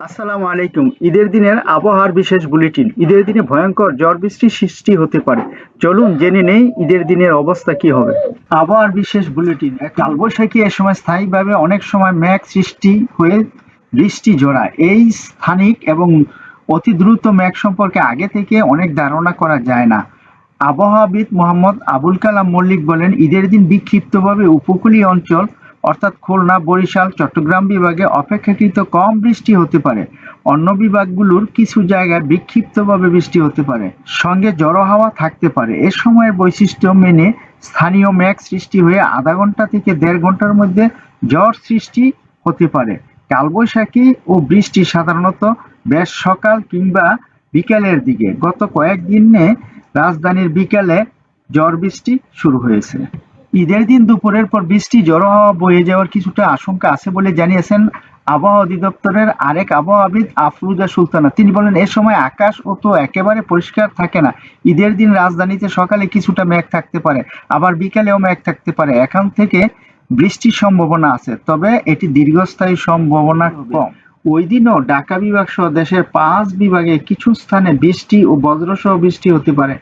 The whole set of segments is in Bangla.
আসসালামু আলাইকুম। ঈদের দিনের আবহাওয়ার বিশেষ বুলেটিন। ঈদের দিনে ভয়ঙ্কর ঝড় বৃষ্টির সৃষ্টি হতে পারে। চলুন জেনে নেই ঈদের দিনের অবস্থা কি হবে। আবহাওয়ার বিশেষ বুলেটিন। কালবৈশাখী এ সময় স্থায়ীভাবে অনেক সময় মেঘ সৃষ্টি হয়ে বৃষ্টি ঝরায়। এই স্থানিক এবং অতি দ্রুত মেঘ সম্পর্কে আগে থেকে অনেক ধারণা করা যায় না। আবহাওয়াবিদ মোহাম্মদ আবুল কালাম মল্লিক বলেন, ঈদের দিন বিক্ষিপ্তভাবে উপকূলীয় অঞ্চল অর্থাৎ খুলনা, বরিশাল, চট্টগ্রাম বিভাগে অপেক্ষাকৃত কম বৃষ্টি হতে পারে। অন্য বিভাগগুলোর কিছু জায়গায় বিক্ষিপ্তভাবে বৃষ্টি হতে পারে, সঙ্গে ঝড়ো হাওয়া থাকতে পারে। এ সময়ের বৈশিষ্ট্য মেনে স্থানীয় মেঘ সৃষ্টি হয়ে আধা ঘন্টা থেকে ১.৫ ঘন্টার মধ্যে ঝড় সৃষ্টি হতে পারে। কালবৈশাখী ও বৃষ্টি সাধারণত বেশ সকাল কিংবা বিকেলের দিকে। গত কয়েকদিনে রাজধানীর বিকেলে ঝড় বৃষ্টি শুরু হয়েছে। ঈদের দিন দুপুরের পর বৃষ্টি ঝড়ো হাওয়া বয়ে যাওয়ার কিছুটা আশঙ্কা আছে বলে জানিয়েছেন আবহাওয়া অধিদপ্তরের আরেক আবহাওয়াবিদ আফরোজা সুলতানা। তিনি বলেন, এ সময় আকাশ তো একেবারে পরিষ্কার থাকে না। ঈদের দিন রাজধানীতে সকালে কিছুটা মেঘ থাকতে পারে, আবার বিকেলেও মেঘ থাকতে পারে। এখন থেকে বৃষ্টির সম্ভাবনা আছে, তবে এটি দীর্ঘস্থায়ী সম্ভাবনা কম। ওই দিনও ঢাকা বিভাগ সহ দেশের ৫ বিভাগে কিছু স্থানে বৃষ্টি ও বজ্রসহ বৃষ্টি হতে পারে।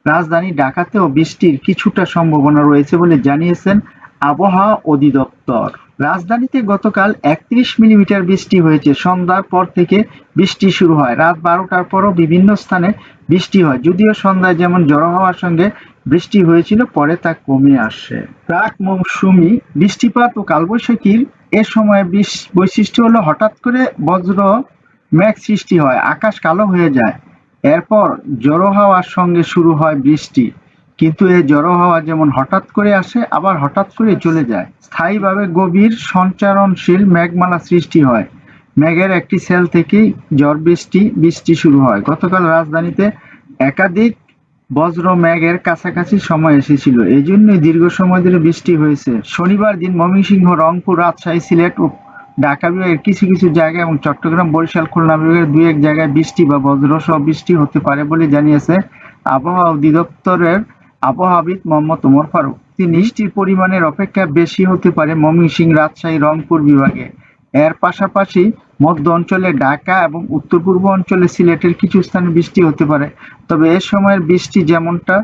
রাজধানী ঢাকাতেও বৃষ্টির কিছুটা সম্ভাবনা রয়েছে বলে জানিয়েছেন আবহাওয়া অধিদপ্তর। রাজধানীতে গতকাল ৩১ মিলিমিটার বৃষ্টি হয়েছে। সন্ধ্যার পর থেকে বৃষ্টি শুরু হয়। রাত ১২টার পরও বিভিন্ন স্থানে বৃষ্টি হয়, যদিও সন্ধ্যায় যেমন ঝড়ো হওয়ার সঙ্গে বৃষ্টি হয়েছিল, পরে তা কমে আসে। প্রাক মৌসুমি বৃষ্টিপাত ও কালবৈশাখীর এ সময় বৈশিষ্ট্য হলো হঠাৎ করে বজ্র মেঘ সৃষ্টি হয়, আকাশ কালো হয়ে যায়। এরপর ঝড়ো হাওয়ার সঙ্গে শুরু হয় বৃষ্টি। কিন্তু এই ঝড়ো হাওয়া যেমন হঠাৎ করে আসে, আবার হঠাৎ করে চলে যায়। স্থায়ীভাবে গভীর সঞ্চারণশীল মেঘমালা সৃষ্টি হয়। মেঘের একটি সেল থেকেই ঝড় বৃষ্টি শুরু হয়। গতকাল রাজধানীতে একাধিক বজ্র মেঘের কাছাকাছি সময় এসেছিল, এই জন্যই দীর্ঘ সময় ধরে বৃষ্টি হয়েছে। শনিবার দিন ময়মনসিংহ, রংপুর, রাজশাহী, সিলেট ও ঢাকা বিভাগের কিছু কিছু জায়গায় এবং চট্টগ্রাম, বরিশাল, খুলনা বিভাগের ২-১ জায়গায় বৃষ্টি বা বজ্রসহ বৃষ্টি হতে পারে বলে জানিয়েছে আবহাওয়া অধিদপ্তরের আবহাওয়াবিদ মোহাম্মদ ওমর ফারুক। বৃষ্টির পরিমাণের অপেক্ষা বেশি হতে পারে ময়মনসিংহ, রাজশাহী, রংপুর বিভাগে। এর পাশাপাশি মধ্য অঞ্চলে ঢাকা এবং উত্তর পূর্ব অঞ্চলে সিলেটের কিছু স্থানে বৃষ্টি হতে পারে। তবে এ সময়ের বৃষ্টি যেমনটা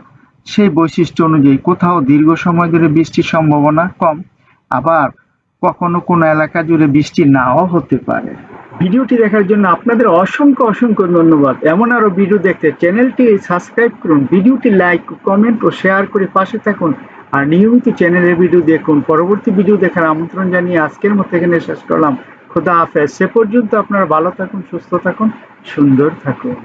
সেই বৈশিষ্ট্য অনুযায়ী কোথাও দীর্ঘ সময় ধরে বৃষ্টির সম্ভাবনা কম, আবার কখনো কোনো এলাকা জুড়ে বৃষ্টি নাও হতে পারে। ভিডিওটি দেখার জন্য আপনাদের অসংখ্য অসংখ্য ধন্যবাদ। এমন আরো ভিডিও দেখতে চ্যানেলটি সাবস্ক্রাইব করুন, ভিডিওটি লাইক, কমেন্ট ও শেয়ার করে পাশে থাকুন। আর নিয়মিত চ্যানেলের ভিডিও দেখুন। পরবর্তী ভিডিও দেখার আমন্ত্রণ জানিয়ে আজকের মতো এখানে শেষ করলাম। খোদা হাফেজ। সে পর্যন্ত আপনারা ভালো থাকুন, সুস্থ থাকুন, সুন্দর থাকুন।